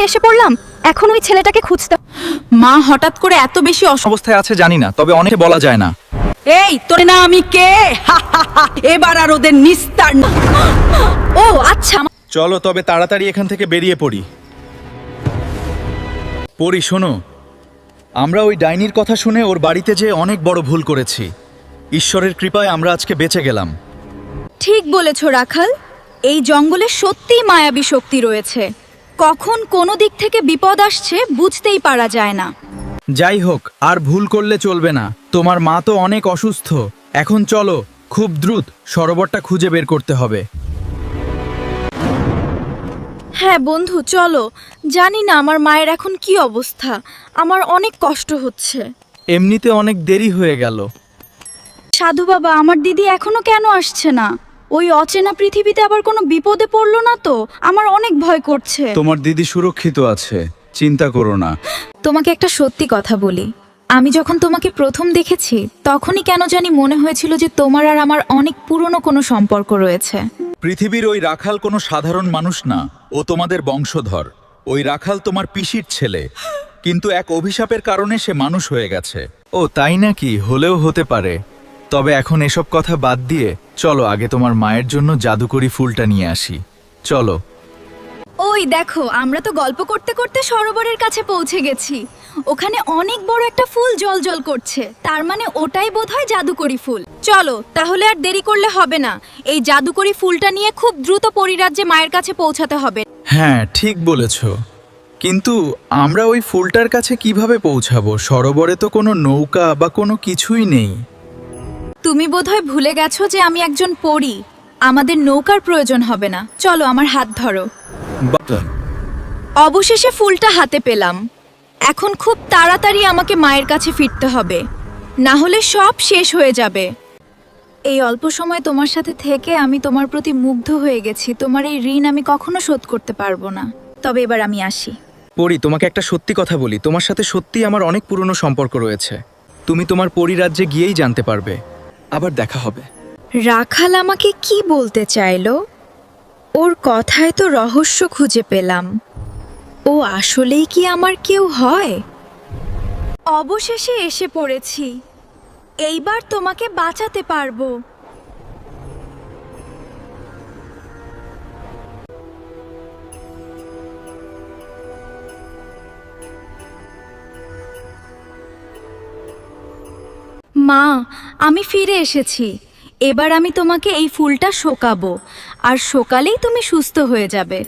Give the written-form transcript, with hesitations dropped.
এসে পড়লাম, এখন ওই ছেলেটাকে খুঁজতে। মা হঠাৎ করে এত বেশি অবস্থায় আছে জানি না, তবে অনেকে বলা যায় না। এই তোরে না আমি কে? এবার আর ওদের নিস্তার না। ও আচ্ছা। চলো তবে তাড়াতাড়ি এখান থেকে বেরিয়ে পড়ি। পড়ি শোনো, আমরা ওই ডাইনির কথা শুনে ওর বাড়িতে যেয়ে অনেক বড় ভুল করেছি। ঈশ্বরের কৃপায় আমরা আজকে বেঁচে গেলাম। ঠিক বলেছ রাখাল, এই জঙ্গলে সত্যিই মায়াবী শক্তি রয়েছে। কখন কোন দিক থেকে বিপদ আসছে বুঝতেই পারা যায় না। যাই হোক, আর ভুল করলে চলবে না। তোমার মা তো অনেক অসুস্থ। এখন চলো, খুব দ্রুত সরোবরটা খুঁজে বের করতে হবে। হ্যাঁ বন্ধু চলো, জানি না আমার মায়ের এখন কি অবস্থা, আমার অনেক কষ্ট হচ্ছে। এমনিতে অনেক দেরি হয়ে গেল। সাধু বাবা, আমার দিদি এখনো কেন আসছে না? ওই অচেনা পৃথিবীতে আবার কোনো বিপদে পড়লো না তো? আমার অনেক ভয় করছে। তোমার দিদি সুরক্ষিত আছে, চিন্তা করো না। তোমাকে একটা সত্যি কথা বলি, আমি যখন তোমাকে প্রথম দেখেছি তখনই কেন জানি মনে হয়েছিল যে তোমার আর আমার অনেক পুরনো কোনো সম্পর্ক রয়েছে। পৃথিবীর ওই রাখাল কোনো সাধারণ মানুষ না, ও তোমাদের বংশধর। ওই রাখাল তোমার পিসির ছেলে, কিন্তু এক অভিশাপের কারণে সে মানুষ হয়ে গেছে। ও তাই নাকি? হলেও হতে পারে। তবে এখন এসব কথা বাদ দিয়ে চলো আগে তোমার মায়ের জন্য জাদুকরি ফুলটা নিয়ে আসি। চলো। ওই দেখো, আমরা তো গল্প করতে করতে সরোবরের কাছে পৌঁছে গেছি। ওখানে অনেক বড় একটা ফুল জ্বলজ্বল করছে, তার মানে ওটাই বোধহয় জাদুকরি ফুল। চলো তাহলে, আর দেরি করলে হবে না। এই জাদুকরি ফুলটা নিয়ে খুব দ্রুত পরিরাজ্যে মায়ের কাছে পৌঁছাতে হবে। হ্যাঁ ঠিক বলেছ, কিন্তু আমরা ওই ফুলটার কাছে কিভাবে পৌঁছাবো? সরোবরে তো কোনো নৌকা বা কোনো কিছুই নেই। তুমি বোধহয় ভুলে গেছো যে আমি একজন পরী। আমাদের নৌকার প্রয়োজন হবে না, চলো আমার হাত ধরো। অবশেষে ফুলটা হাতে পেলাম। এখন খুব তাড়াতাড়ি আমাকে মায়ের কাছে ফিরতে হবে, না হলে সব শেষ হয়ে যাবে। এই অল্প সময় তোমার সাথে থেকে আমি তোমার প্রতি মুগ্ধ হয়ে গেছি। তোমার এই ঋণ আমি কখনো শোধ করতে পারবো না। তবে এবার আমি আসি। পরি, তোমাকে একটা সত্যি কথা বলি, তোমার সাথে সত্যিই আমার অনেক পুরনো সম্পর্ক রয়েছে। তুমি তোমার পরিরাজ্যে গিয়েই জানতে পারবে। আবার দেখা হবে। রাখাল আমাকে কি বলতে চাইলো? ওর কথায় তো রহস্য খুঁজে পেলাম। ও আসলেই কি আমার কেউ হয়? অবশেষে এসে পড়েছি, এইবার তোমাকে বাঁচাতে পারবো। মা, আমি ফিরে এসেছি। এবার আমি তোমাকে এই ফুলটা শোকাবো, আর সকালেই তুমি সুস্থ হয়ে যাবে।